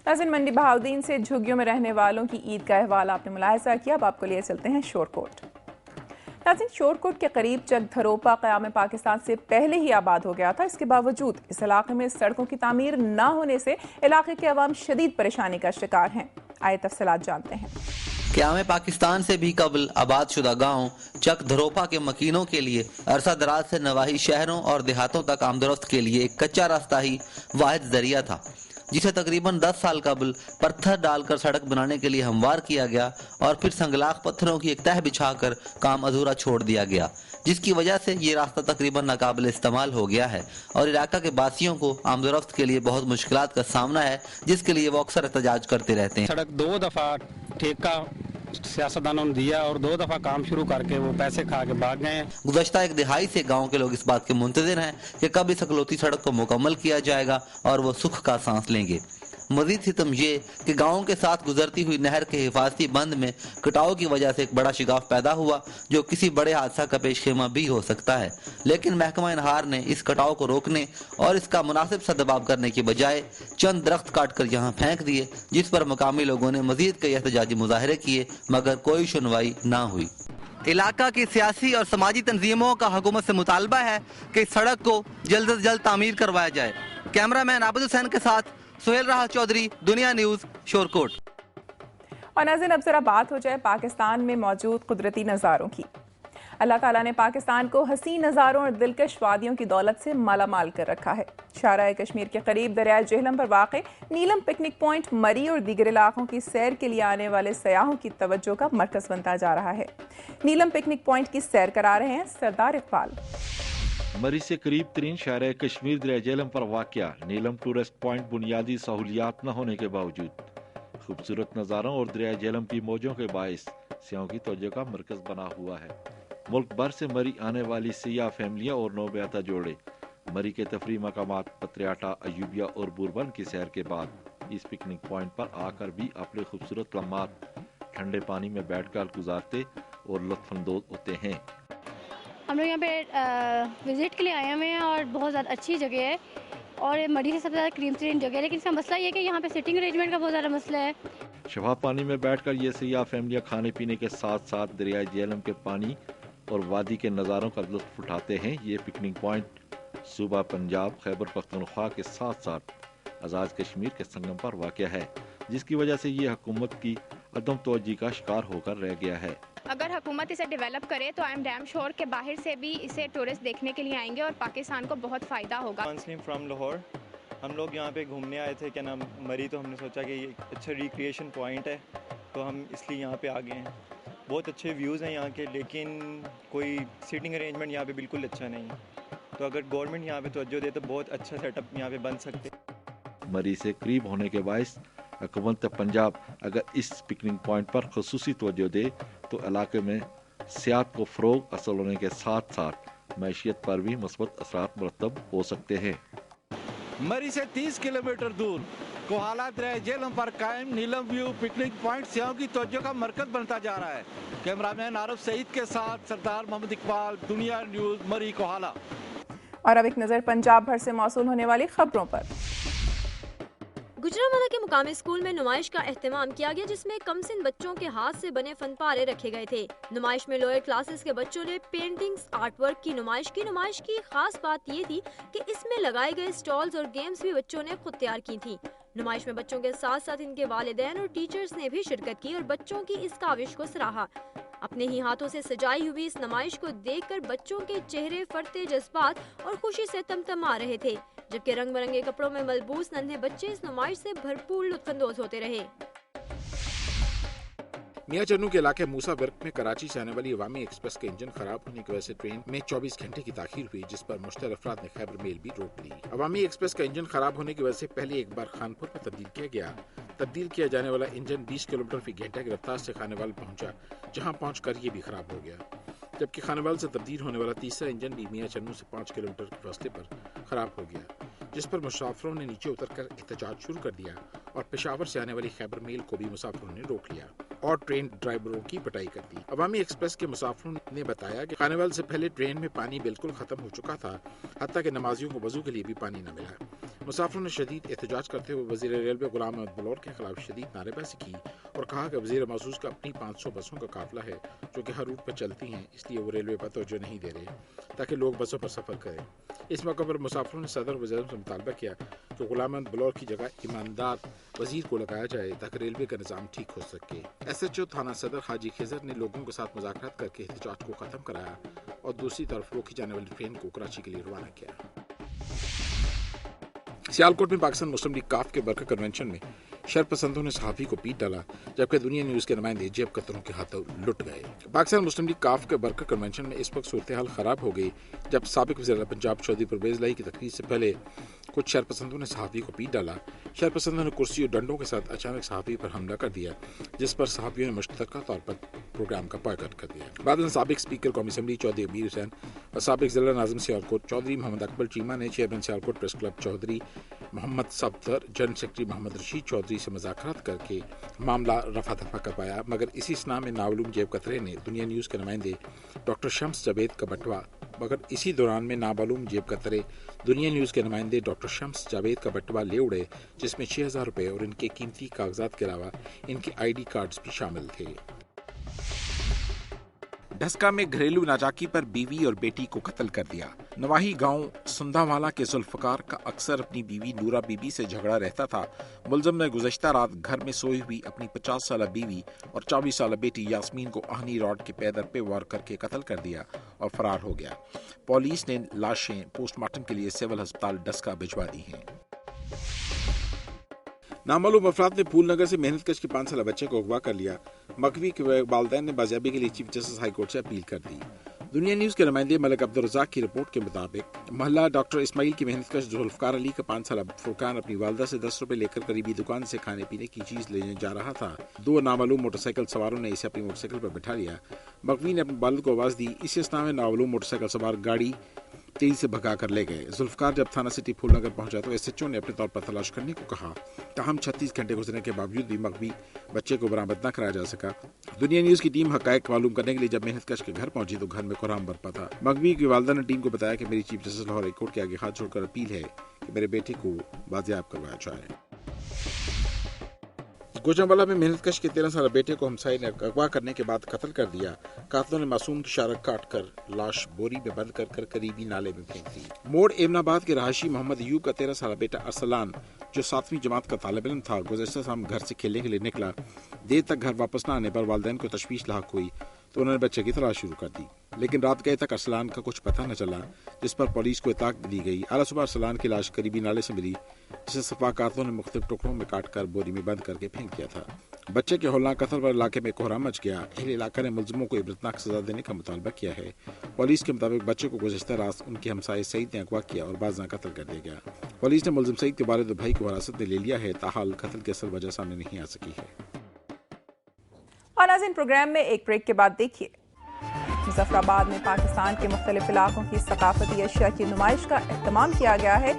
नाज़रीन, मंडी बहाउद्दीन से झुग्गियों में रहने वालों की ईद का अहवाल आपने मुलाहिज़ा किया। अब आपको लिए चलते हैं शोरकोट। नाज़रीन, शोरकोट के करीब चक धरोपा क़याम पाकिस्तान से पहले ही आबाद हो गया था। इसके बावजूद इस इलाके में सड़कों की तामीर न होने से इलाके के अवाम शदीद परेशानी का शिकार हैं। आइए तफसीलात जानते हैं। क़याम पाकिस्तान से भी कबल आबाद शुदा गाँव चक धरोपा के मकीनों के लिए अरसा दराज से नवाही शहरों और देहातों तक आमदरफ्त के लिए एक कच्चा रास्ता ही वाहिद जरिया था, जिसे तकरीबन 10 साल कबल पत्थर डालकर सड़क बनाने के लिए हमवार किया गया और फिर संगलाख पत्थरों की एक तह बिछाकर काम अधूरा छोड़ दिया गया, जिसकी वजह से ये रास्ता तकरीबन नाकाबिल इस्तेमाल हो गया है और इलाका के बासियों को आमदरफ्त के लिए बहुत मुश्किलात का सामना है, जिसके लिए वो अक्सर एहतजाज करते रहते हैं। सड़क 2 दफ़ा ठेका सियासतदानों ने दिया और 2 दफ़ा काम शुरू करके वो पैसे खा के भाग गए हैं। गुज़श्ता एक दिहाई से गाँव के लोग इस बात के मुंतज़िर हैं कि कब इस अकलौती सड़क को मुकम्मल किया जाएगा और वो सुख का सांस लेंगे। मजीद सितम ये कि गाँव के साथ गुजरती हुई नहर के हिफाजती बंद में कटाव की वजह से एक बड़ा शिगाफ पैदा हुआ, जो किसी बड़े हादसा का पेशखेमा भी हो सकता है। लेकिन महकमा इनहार ने इस कटाव को रोकने और इसका मुनासिब सद्दबाब करने की बजाय चंद दरख्त काट कर यहाँ फेंक दिए, जिस पर मकामी लोगों ने मजीद कई एहतजाजी मुजाहरे किए, मगर कोई सुनवाई ना हुई। इलाका की सियासी और समाजी तंजीमों का हुकूमत से मुतालबा है कि इस सड़क को जल्द से जल्द तामीर करवाया जाए। कैमरामैन आबिद हुसैन के साथ सुहेल राहत चौधरी, दुनिया न्यूज़, शोरकोट। और नाज़रीन, अब जरा बात हो जाए पाकिस्तान में मौजूद कुदरती नज़ारों की। अल्लाह ताला ने पाकिस्तान को हसीन नज़ारों और दिलकश वादियों की दौलत से माला माल कर रखा है। शाहराह कश्मीर के करीब दरिया जेहलम पर वाक़ नीलम पिकनिक पॉइंट मरी और दीगर इलाकों की सैर के लिए आने वाले सयाहों की तवज्जो का मरकज़ बनता जा रहा है। नीलम पिकनिक पॉइंट की सैर करा रहे हैं सरदार इकबाल। मरी से करीब तरीन शहर कश्मीर दरिया जेहलम पर वाक़या नीलम टूरिस्ट पॉइंट बुनियादी सहूलियात न होने के बावजूद खूबसूरत नज़ारों और दरिया जेहलम की मौजों के बायस सियाहों की तवज्जो का मरकज बना हुआ है। मुल्क भर से मरी आने वाली सियाह फैमिलियाँ और नौबयाता जोड़े मरी के तफरी मकामात पत्रियाटा, अयूबिया और बुरबन की सैर के बाद इस पिकनिक पॉइंट पर आकर भी अपने खूबसूरत लम्हात ठंडे पानी में बैठकर गुजारते और लुत्फानंदोज होते हैं। हम लोग यहाँ पे विज़िट के लिए आए हुए हैं और बहुत ज़्यादा अच्छी जगह है और मरी से सबसे ज़्यादा क्रीम तरीन जगह है, लेकिन इसका मसला ये है कि यहाँ पे सिटिंग अरेंजमेंट का बहुत ज़्यादा मसला है। शफाफ पानी में बैठकर ये सियाह फैमिलियाँ खाने पीने के साथ साथ दरिया जेहलम के पानी और वादी के नज़ारों का लुत्फ उठाते हैं। ये पिकनिक पॉइंट सूबा पंजाब, खैबर पख्तूनख्वा के साथ साथ आज़ाद कश्मीर के संगम पर वाक़या है, जिसकी वजह से ये हुकूमत की अदम तवज्जो का शिकार होकर रह गया है। अगर हुकूमत इसे डेवलप करे तो आई एम डैम श्योर के बाहर से भी इसे टूरिस्ट देखने के लिए आएंगे और पाकिस्तान को बहुत फ़ायदा होगा। फ्रॉम लाहौर हम लोग यहाँ पे घूमने आए थे, क्या नाम मरी, तो हमने सोचा कि ये अच्छा रिक्रिएशन पॉइंट है तो हम इसलिए यहाँ पे आ गए हैं। बहुत अच्छे व्यूज़ हैं यहाँ के, लेकिन कोई सीटिंग अरेंजमेंट यहाँ पे बिल्कुल अच्छा नहीं है, तो अगर गवर्नमेंट यहाँ पे तवज्जो दे तो बहुत अच्छा सेटअप यहाँ पे बन सकते। मरी से करीब होने के बायस हुकूमत पंजाब अगर इस पिकनिक पॉइंट पर खसूसी तवज्जो दे तो इलाके में सियाहत को फ़रोग हासिल होने के साथ साथ मैशियत पर भी मुस्बत असरात मुरतब हो सकते हैं। मरी से 30 किलोमीटर दूर कोहाला दरिया जेहलम पर कायम नीलम व्यू पिकनिक पॉइंट सियाहों की तवज्जो का मरकज बनता जा रहा है। कैमरामैन आरिफ सईद के साथ सरदार मोहम्मद इकबाल, दुनिया न्यूज़, मरी, कोहाला। और अब एक नज़र पंजाब भर से मौसूल होने वाली खबरों पर। गुजरांवाला के मुकामी स्कूल में नुमाइश का एहतमाम किया गया, जिसमें कमसिन बच्चों के हाथ से बने फनपारे रखे गए थे। नुमाइश में लोअर क्लासेस के बच्चों ने पेंटिंग्स, आर्ट वर्क की नुमाइश की। नुमाइश की खास बात ये थी कि इसमें लगाए गए स्टॉल्स और गेम्स भी बच्चों ने खुद तैयार की थी। नुमाइश में बच्चों के साथ साथ इनके वालिदैन और टीचर्स ने भी शिरकत की और बच्चों की इस काविश को सराहा। अपने ही हाथों से सजाई हुई इस नुमाइश को देखकर बच्चों के चेहरे फरते जज्बात और खुशी से तमतमा रहे थे, जबकि रंग बिरंगे कपड़ों में मलबूस नन्हे बच्चे इस नुमाइश से भरपूर लुत्फानंदोज होते रहे। मियां चन्नू के इलाके मूसा वर्क में कराची से आने वाली अवामी एक्सप्रेस के इंजन खराब होने की वजह से ट्रेन में 24 घंटे की ताखीर हुई, जिस पर मुश्तल अफराद ने खैबर मेल भी रोक ली। अवामी एक्सप्रेस का इंजन खराब होने की वजह से पहले एक बार खानपुर में तब्दील किया गया। तब्दील किया जाने वाला इंजन 20 किलोमीटर फी घंटे की रफ्तार से खानेवाल पहुंचा, जहां पहुंचकर ये भी खराब हो गया। जबकि खानेवाल से तब्दील होने वाला तीसरा इंजन भी मियां चन्नू से 5 किलोमीटर के फासले पर खराब हो गया, जिस पर मुसाफिरों ने नीचे उतरकर एहतजाज शुरू कर दिया और पेशावर से आने वाली खैबर मेल को भी मुसाफिरों ने रोक लिया। और ट्रेन ड्राइवरों की पिटाई कर दी। अवामी एक्सप्रेस के मुसाफिरों ने बताया कि खानेवाल से पहले ट्रेन में पानी बिल्कुल खत्म हो चुका था, हत्ता कि नमाजियों को वजू के लिए भी पानी न मिला। मुसाफिरों ने शदीद एहतजाज करते हुए वजीर रेलवे गुलाम अहमद बलौर के खिलाफ शदीद नारेबाजी की और कहा कि वजीर महसूस का अपनी 500 बसों का काफिला है जो कि हर रूट पर चलती हैं, इसलिए वो रेलवे पर तवज्जो नहीं दे रहे ताकि लोग बसों पर सफर करें। इस मौके पर मुसाफिरों ने सदर वज़ीर से मुतालबा किया कि गुलाम अहमद बलौर की जगह ईमानदार वजीर को लगाया जाए ताकि रेलवे का निज़ाम ठीक हो सके। SHO थाना सदर हाजी खिजर ने लोगों के साथ मुज़ाकरात करके एहतजाज को खत्म कराया और दूसरी तरफ रोकी जाने वाली ट्रेन को कराची के लिए रवाना किया। सियालकोट में पाकिस्तान मुस्लिम लीग काफ के बरकर कन्वेंशन में शरपसंदों ने सहाफ़ी को पीट डाला, जबकि दुनिया न्यूज़ के नुमाइंदे जेब कतरों के हाथों लुट गए। पाकिस्तान मुस्लिम लीग काफ के बरकर कन्वेंशन में इस वक्त सूरत हाल खराब हो गई जब साबिक वज़ीर पंजाब चौधरी परवेज़ लाई की तकरीर से पहले कुछ शरपसंदों ने सहाफ़ी को पीट डाला। शरपसंदों ने कुर्सी और डंडों के साथ अचानक सहाफ़ी पर हमला कर दिया, जिस पर सहाफ़ियों ने मुश्तरका तौर पर प्रोग्राम का बॉयकॉट कर दिया। बाद में साबिक स्पीकर कौमी असम्बली चौधरी अमीर हुसैन और साबिक जिला नाज़िम सियालकोट चौधरी मोहम्मद अकबर चीमा ने chairman Sialkot press club Chaudhry Mohammad Safdar, general secretary Mohammad Rashid Chaudhry से मुज़ाकरात करके मामला रफा दफा करवाया, मगर इसी इसना में नामालूम जेब कतरे ने दुनिया न्यूज़ के नुमाइंदे डॉक्टर शम्स जावेद का बटवा ले उड़े, जिसमें 6,000 रुपए और इनके कीमती कागजात के अलावा इनके ID कार्ड्स भी शामिल थे। ढस्का में घरेलू नाजाकी पर बीवी और बेटी को कत्ल कर दिया। नवाही गांव सुंदावाला के जुल्फकार का अक्सर अपनी बीवी नूरा बीबी से झगड़ा रहता था। मुलजम ने गुज़श्ता रात घर में सोई हुई अपनी 50 साल बीवी और 24 साल बेटी यास्मीन को आहनी रॉड के पैदर पे वार करके कत्ल कर दिया और फरार हो गया। पुलिस ने लाशें पोस्टमार्टम के लिए सिविल अस्पताल ढस्का भिजवा दी हैं। नामालूम अफराद ने फूलनगर से मेहनतकश के 5 साल बच्चे को अगवा कर लिया। मकवी के वालिदैन ने बाजियाबी के लिए चीफ जस्टिस हाई कोर्ट से अपील कर दी। दुनिया न्यूज़ के नुमाइंदे मलिक अब्दुल रज़ाक की रिपोर्ट के मुताबिक महल्ला डॉक्टर इस्माइल की मेहनतकश जुल्फकार अली का 5 साल फुरकान अपनी वालदा से 10 रुपए लेकर करीबी दुकान से खाने पीने की चीज लेने जा रहा था। 2 नामालूम मोटरसाइकिल सवारों ने इसे अपनी मोटरसाइकिल पर बैठा लिया। मकवी ने अपने वालिद को आवाज़ दी। इस असना में नामालूम मोटरसाइकिल सवार गाड़ी तेजी से भगा कर ले गए। जुल्फकार जब थाना सिटी फूलनगर पहुंचा तो SHO ने अपने तौर पर तलाश करने को कहा, ताहम 36 घंटे गुजरने के बावजूद भी मकवी बच्चे को बरामद न कराया जा सका। दुनिया न्यूज़ की टीम हकायक मालूम करने के लिए जब मेहनतकश के घर पहुंची तो घर में कोहराम बरपा था। मकवी की वालदा ने टीम को बताया कि मेरी chief justice Lahore high court के आगे हाथ जोड़कर अपील है कि मेरे बेटे को बाजियाब करवाया जाए। गुजरांवाला में मेहनतकश के 13 साल बेटे को हमसाये ने अगवा करने के बाद कत्ल कर दिया। कातिलों ने मासूम की शारक काट कर लाश बोरी में बंद कर करीबी नाले में फेंक दी। मोड़ एमनाबाद के रहायशी मोहम्मद यूब का 13 साल बेटा अरसलान, जो 7वीं जमात का तालिब इल्म था, गुज़श्ता शाम घर से खेलने के लिए निकला। देर तक घर वापस न आने पर वालिदैन को तशवीश लाहक हुई तो उन्होंने बच्चे की तलाश शुरू कर दी, लेकिन रात गए तक अरसलान का कुछ पता न चला, जिस पर पुलिस को इताक दी गई। आला सुबह अरसलान की लाश करीबी नाले से मिली, जिसे सफाकातों ने मुख्तलिफ टुकड़ों में काट कर बोरी में बंद करके फेंक दिया था। बच्चे के हौलनाक कत्ल पर इलाके में कोहराम मच गया। अहले इलाका ने मुलजिमों को इबरतनाक सजा देने का मुतालबा किया है। पुलिस के मुताबिक बच्चे को गुज़श्ता रात उनके हमसाये सईद ने अगवा किया और बाज़ कत्ल कर दिया गया। पुलिस ने मुलजिम सईद के वालिद और भाई को हिरासत में ले लिया है, ताहाल कत्ल की असल वजह सामने नहीं आ सकी है। और नाज़रीन, प्रोग्राम में एक ब्रेक के बाद देखिए, मुजफ्फराबाद में पाकिस्तान के मुख्तलिफ इलाकों की सकाफती अशिया की नुमाइश का एहतमाम किया गया है।